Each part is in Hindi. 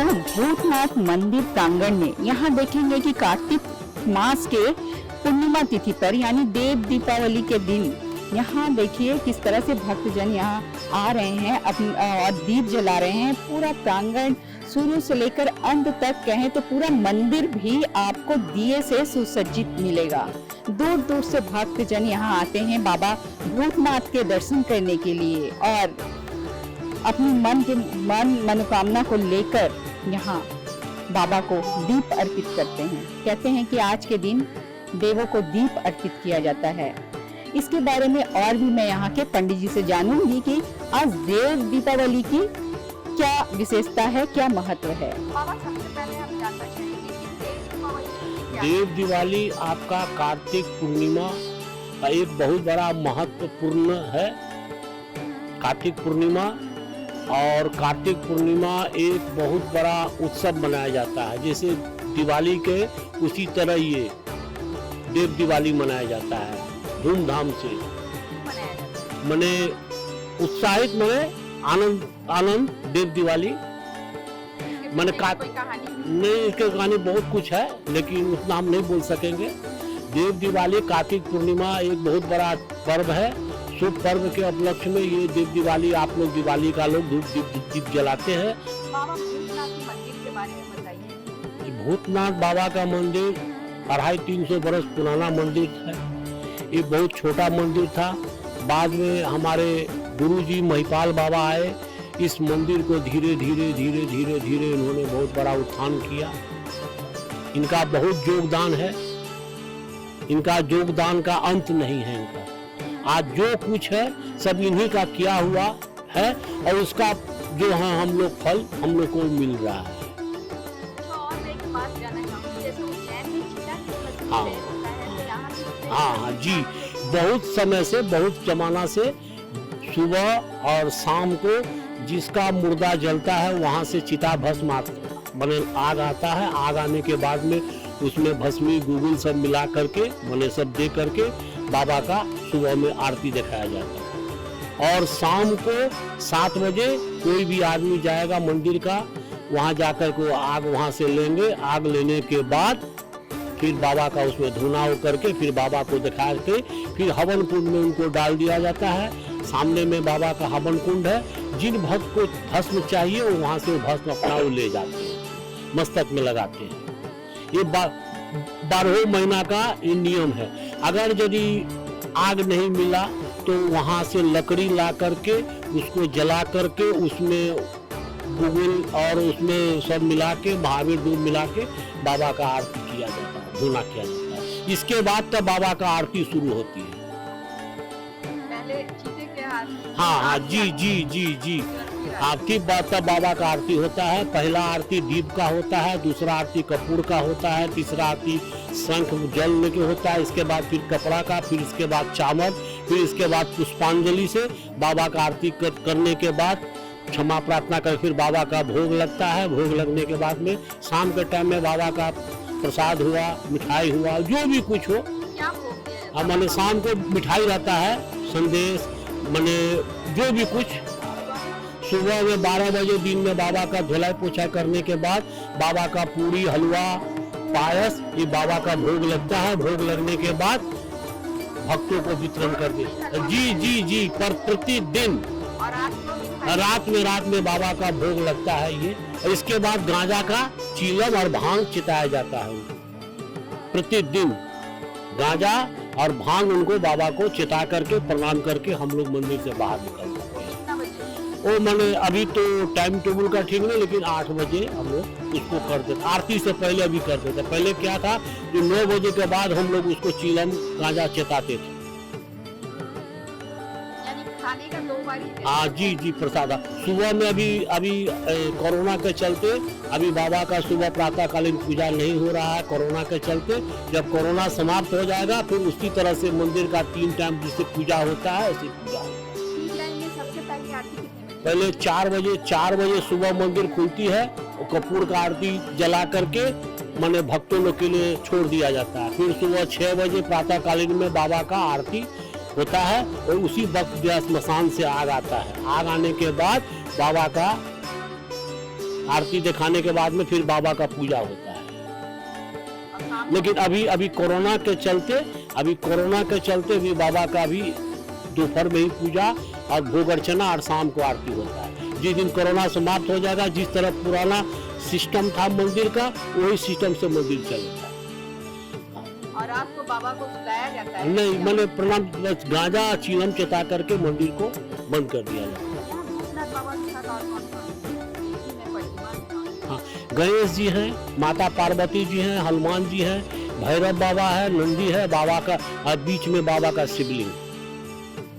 हूँ भूतनाथ मंदिर प्रांगण में। यहाँ देखेंगे कि कार्तिक मास के पूर्णिमा तिथि पर यानी देव दीपावली के दिन यहाँ देखिए किस तरह से भक्तजन यहाँ आ रहे हैं और दीप जला रहे हैं। पूरा प्रांगण शुरू से लेकर अंत तक कहें तो पूरा मंदिर भी आपको दिए से सुसज्जित मिलेगा। दूर दूर से भक्तजन यहाँ आते हैं बाबा भूतनाथ के दर्शन करने के लिए और अपनी मनोकामना को लेकर यहाँ बाबा को दीप अर्पित करते हैं। कहते हैं कि आज के दिन देवों को दीप अर्पित किया जाता है। इसके बारे में और भी मैं यहाँ के पंडित जी से जानूंगी कि आज देव दीपावली की क्या विशेषता है, क्या महत्व है। बाबा, सबसे पहले हम जानना चाहेंगे कि देव दीपावली क्या देव दिवाली आपका कार्तिक पूर्णिमा का एक बहुत बड़ा महत्वपूर्ण है। कार्तिक पूर्णिमा और कार्तिक पूर्णिमा एक बहुत बड़ा उत्सव मनाया जाता है। जैसे दिवाली के उसी तरह ये देव दिवाली मनाया जाता है धूमधाम से। मनाया जाता है? मने उत्साहित मने आनंद आनंद देव दिवाली मैंने कोई कहानी नहीं, इसके कहानी बहुत कुछ है लेकिन उतना हम नहीं बोल सकेंगे। देव दिवाली कार्तिक पूर्णिमा एक बहुत बड़ा पर्व है। शुभ पर्व के उपलक्ष्य में ये देव दिवाली आप लोग दिवाली का लोग दीप जलाते हैं। बाबा भूतनाथ मंदिर के बारे में बताइए। भूतनाथ बाबा का मंदिर 250-300 बरस पुराना मंदिर है। ये बहुत छोटा मंदिर था। बाद में हमारे गुरुजी महिपाल बाबा आए, इस मंदिर को धीरे धीरे धीरे धीरे धीरे इन्होंने बहुत बड़ा उत्थान किया। इनका बहुत योगदान है, इनका योगदान का अंत नहीं है। इनका आज जो कुछ है सब इन्हीं का किया हुआ है और उसका जो है हम लोग फल हम लोग को मिल रहा है। तो और मैं एक बात जानना चाहूँगी, जैसे उज्जैन में चीता की हाँ। होता है तो यहाँ भी हाँ जी, बहुत समय से बहुत जमाना से सुबह और शाम को जिसका मुर्दा जलता है वहाँ से चिता भस्म बने आग आता है। आग आने के बाद में उसमें भस्मी गुगुल सब मिला करके बने सब दे करके बाबा का सुबह में आरती दिखाया जाता है। और शाम को 7 बजे कोई भी आदमी जाएगा मंदिर का, वहाँ जाकर को आग वहाँ से लेंगे। आग लेने के बाद फिर बाबा का उसमें धुना हो करके फिर बाबा को दिखा के फिर हवन कुंड में उनको डाल दिया जाता है। सामने में बाबा का हवन कुंड है। जिन भक्त को भस्म चाहिए वो वहाँ से भस्म अपना वो ले जाते हैं, मस्तक में लगाते हैं। ये 12 महीना का ये नियम है। अगर यदि आग नहीं मिला तो वहाँ से लकड़ी ला करके उसको जला करके उसमें गुगुल और उसमें सब मिला के महावीर दूध मिला के बाबा का आरती किया जाता है, धुना किया जाता है। इसके बाद तब बाबा का आरती शुरू होती है। पहले चीते के हाथ। हाँ जी जी जी जी आरती बाद तब बाबा का आरती होता है। पहला आरती दीप का होता है, दूसरा आरती कपूर का होता है, तीसरा आरती शंख जल लेके होता है, इसके बाद फिर कपड़ा का, फिर इसके बाद चावल, फिर इसके बाद पुष्पांजलि से बाबा का आरती करने के बाद क्षमा प्रार्थना कर फिर बाबा का भोग लगता है। भोग लगने के बाद में शाम के टाइम में बाबा का प्रसाद हुआ, मिठाई हुआ, जो भी कुछ हो। क्या भोग दिया जाता है? मैंने शाम को मिठाई रहता है, संदेश मैंने जो भी कुछ। सुबह में 12 बजे दिन में बाबा का धुलाई पोछा करने के बाद बाबा का पूरी हलवा पायस ये बाबा का भोग लगता है। भोग लगने के बाद भक्तों को वितरण कर दे। जी जी जी पर प्रतिदिन और रात में बाबा का भोग लगता है ये। और इसके बाद गांजा का चीलम और भांग चिताया जाता है। प्रतिदिन गांजा और भांग उनको बाबा को चिता करके प्रणाम करके हम लोग मंदिर से बाहर निकलते हैं। वो मैंने अभी तो टाइम टेबल का ठीक नहीं, लेकिन 8 बजे हम लोग उसको कर देते। आरती से पहले भी कर देते। पहले क्या था जो 9 बजे के बाद हम लोग उसको चीलम गांजा चिताते थे। खाने का 2 बारी। हाँ जी जी प्रसाद। सुबह में अभी कोरोना के चलते अभी बाबा का सुबह प्रातःकालीन पूजा नहीं हो रहा है कोरोना के चलते। जब कोरोना समाप्त हो जाएगा फिर उसी तरह से मंदिर का 3 टाइम जिससे पूजा होता है ऐसी पूजा होगा। पहले 4 बजे सुबह मंदिर खुलती है और कपूर का आरती जला करके माने भक्तों लोग के लिए छोड़ दिया जाता है। फिर सुबह 6 बजे प्रातःकालीन में बाबा का आरती होता है और उसी वक्त स्मशान से आग आता है। आग आने के बाद बाबा का आरती दिखाने के बाद में फिर बाबा का पूजा होता है। और शाम लेकिन अभी कोरोना के चलते भी बाबा का भी दोपहर में ही पूजा और भोग अर्चना और शाम को आरती होता है। जिस दिन कोरोना समाप्त हो जाएगा, जिस तरह पुराना सिस्टम था मंदिर का, वही सिस्टम से मंदिर चलेगा। और रात को बाबा को सुलाया जाता है? नहीं, मैंने प्रणाम बस गांजा चीलम चता करके मंदिर को बंद कर दिया जाता है। यहाँ भूतनाथ बाबा के साथ और कौन-कौन है? प्रतिमा है। हाँ, गणेश जी हैं, माता पार्वती जी हैं, हनुमान जी हैं, भैरव बाबा है, नंदी है, बाबा का और बीच में बाबा का शिवलिंग।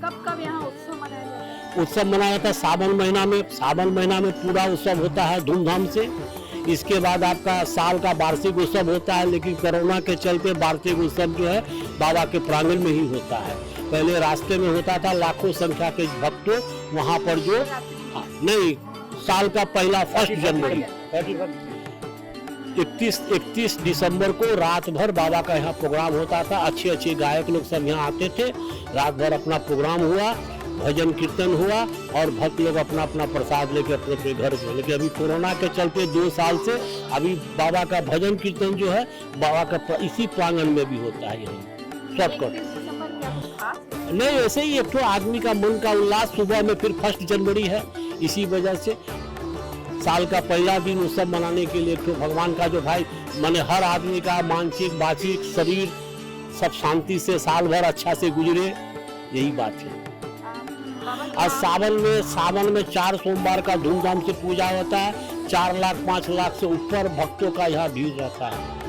कब कब यहाँ उत्सव मनाया जाता है? उत्सव मनाया जाता है सावन महीना में पूरा उत्सव होता है धूमधाम से। इसके बाद आपका साल का वार्षिक उत्सव होता है, लेकिन कोरोना के चलते वार्षिक उत्सव जो है बाबा के प्रांगण में ही होता है। पहले रास्ते में होता था, लाखों संख्या के भक्तों वहाँ पर जो हाँ, नहीं, साल का पहला 1 जनवरी 31 दिसंबर को रात भर बाबा का यहाँ प्रोग्राम होता था। अच्छे गायक लोग सब यहाँ आते थे, रात भर अपना प्रोग्राम हुआ, भजन कीर्तन हुआ और भक्त लोग अपना प्रसाद लेके अपने घर गए। लेकिन अभी कोरोना के चलते 2 साल से अभी बाबा का भजन कीर्तन जो है बाबा का इसी प्रांगण में भी होता है। यही सबको 31 दिसंबर क्या कुछ खास है? नहीं, ऐसे ही एक तो आदमी का मन का उल्लास। सुबह में फिर 1 जनवरी है, इसी वजह से साल का पहला दिन उत्सव मनाने के लिए तो भगवान का जो भाई माने हर आदमी का मानसिक वाचिक शरीर सब शांति से साल भर अच्छा से गुजरे, यही बात है। बाबा के और नाम- सावन में 4 सोमवार का धूमधाम से पूजा होता है। 4 लाख 5 लाख से ऊपर भक्तों का यहाँ भीड़ रहता है।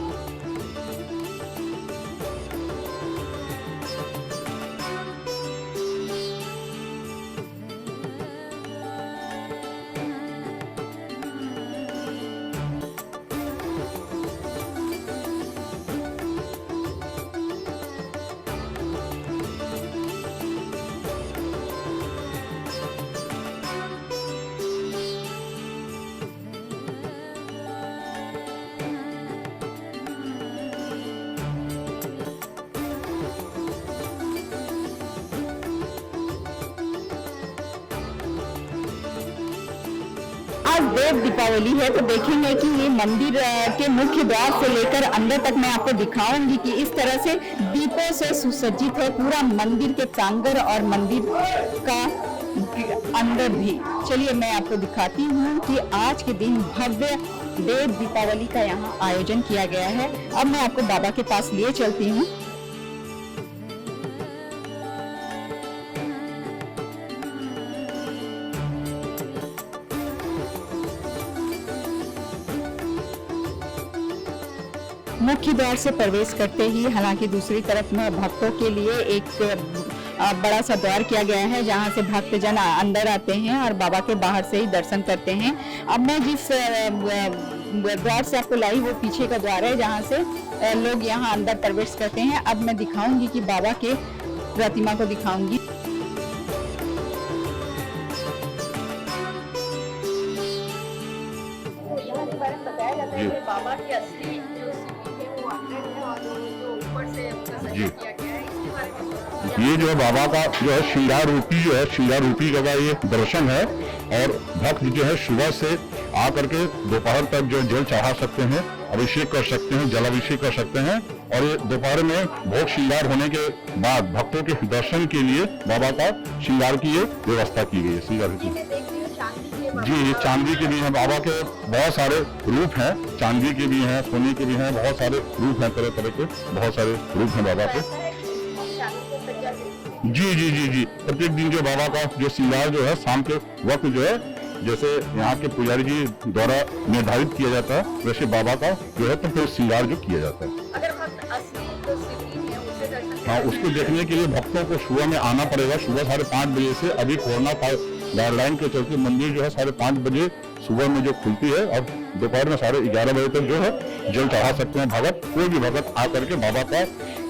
आज देव दीपावली है, तो देखेंगे कि ये मंदिर के मुख्य द्वार से लेकर अंदर तक मैं आपको दिखाऊंगी कि इस तरह से दीपों से सुसज्जित है पूरा मंदिर के प्रांगण और मंदिर का अंदर भी। चलिए मैं आपको दिखाती हूँ कि आज के दिन भव्य देव दीपावली का यहाँ आयोजन किया गया है। अब मैं आपको बाबा के पास लिए चलती हूँ। मुख्य द्वार से प्रवेश करते ही हालांकि दूसरी तरफ में भक्तों के लिए एक बड़ा सा द्वार किया गया है, जहां से भक्तजन अंदर आते हैं और बाबा के बाहर से ही दर्शन करते हैं। अब मैं जिस द्वार से आपको लाई वो पीछे का द्वार है, जहां से लोग यहां अंदर प्रवेश करते हैं। अब मैं दिखाऊंगी कि बाबा के प्रतिमा को दिखाऊंगी। तो यहाँ के बारे में बताया जाता है कि बाबा की असली जो शिवलिंग है वो अंदर है और जो ऊपर से उसका सजा किया गया है, इसके बारे में बताइए। ये जो है बाबा का जो है श्रृंगार रूपी जो है श्रृंगार रूपी का ये दर्शन है। और भक्त जो है सुबह से आकर के दोपहर तक जो जल चढ़ा सकते हैं, अभिषेक कर सकते हैं, जलाभिषेक कर सकते हैं। और ये दोपहर में भोग श्रृंगार होने के बाद भक्तों के दर्शन के लिए बाबा का श्रृंगार की ये व्यवस्था की गई है। श्रृंगार ये मैं देख रही हूँ चांदी के बाबा- जी, ये चांदी के भी हैं, बाबा के बहुत सारे रूप हैं, चांदी के भी हैं, सोने के भी हैं, बहुत सारे रूप हैं, तरह तरह के बहुत सारे रूप हैं बाबा के। ऐसा है कि चांदी को सजा के जी जी जी जी प्रत्येक दिन जो बाबा का जो श्रृंगार जो है शाम के वक्त जो है जैसे यहाँ के पुजारी जी द्वारा निर्धारित किया जाता है, वैसे बाबा का जो है तो फिर श्रृंगार जो किया जाता है। अगर भक्त असली जो शिवलिंग है उसे दर्शन हाँ, करना उसको चाहे- देखने के लिए भक्तों को सुबह में आना पड़ेगा। सुबह 5:30 बजे से अभी कोरोना गाइडलाइन के चलते मंदिर जो है 5:30 बजे सुबह में जो खुलती है और दोपहर में 11:30 बजे तक जो है जल चढ़ा सकते हैं भगत। कोई भी भगत आकर के बाबा का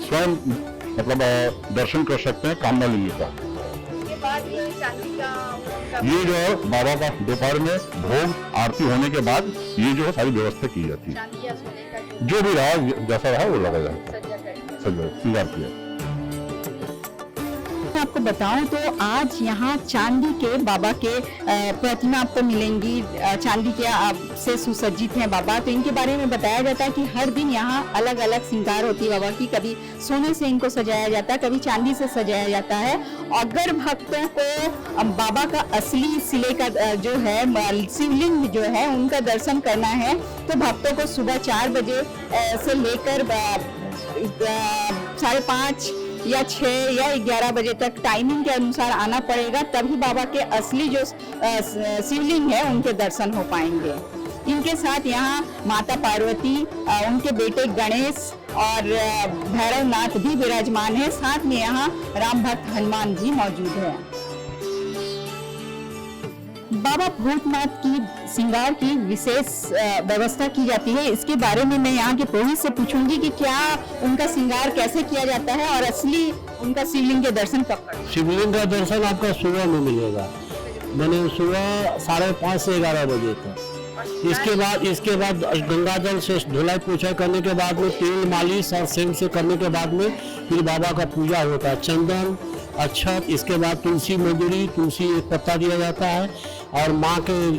स्वयं मतलब दर्शन कर सकते हैं कामना लिंग का। उसके बाद ये चांदी का ये जो है बाबा का दोपहर में भोग आरती होने के बाद ये जो है सारी व्यवस्था की जाती है। चांदी या सोने का जो भी रहा जैसा रहा वो लगा जाता है, सजा करके श्रृंगार किया। मैं आपको बताऊं तो आज यहाँ चांदी के बाबा के प्रतिमा आपको मिलेंगी। चांदी के से सुसज्जित हैं बाबा। तो इनके बारे में बताया जाता है कि हर दिन यहाँ अलग अलग श्रृंगार होती है बाबा की। कभी सोने से इनको सजाया जाता है, कभी चांदी से सजाया जाता है। अगर भक्तों को बाबा का असली सिले का जो है शिवलिंग जो है उनका दर्शन करना है तो भक्तों को सुबह 4 बजे से लेकर 5:30 या 6 या 11 बजे तक टाइमिंग के अनुसार आना पड़ेगा, तभी बाबा के असली जो शिवलिंग है उनके दर्शन हो पाएंगे। इनके साथ यहाँ माता पार्वती, उनके बेटे गणेश और भैरवनाथ भी विराजमान है। साथ में यहाँ राम भक्त हनुमान भी मौजूद है। बाबा भूतनाथ की श्रृंगार की विशेष व्यवस्था की जाती है। इसके बारे में मैं यहाँ के पुरोहित से पूछूंगी कि क्या उनका श्रृंगार कैसे किया जाता है और असली उनका शिवलिंग के दर्शन कब करते हैं? शिवलिंग का दर्शन आपका सुबह में मिलेगा, मैंने सुबह 5:30 से 11 बजे तक। इसके बाद गंगा जल से धुलाई पोछा करने के बाद में तेल मालिश और सेंट से करने के बाद में फिर बाबा का पूजा होता है। चंदन, अक्षत, इसके बाद तुलसी मंजरी, तुलसी एक पत्ता दिया जाता है और माँ के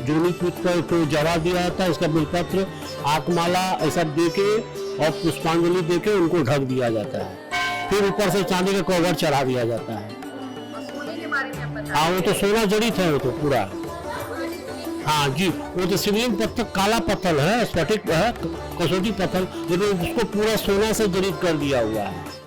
जोनी पीठ पर तो जवा दिया जाता है। इसका बिलपत्र, आंकमाला ऐसा दे के और पुष्पांजलि दे के उनको ढक दिया जाता है। फिर ऊपर से चांदी का कवर चढ़ा दिया जाता है। सोने के बारे में आप बताएं। हाँ, वो तो सोना जड़ित है, वो तो पूरा। हाँ जी, वो तो शिवलिंग पत्थर काला पत्थर है, स्फटिक है, कसौटी पत्थर, लेकिन उसको पूरा सोना से जड़ित कर दिया हुआ है।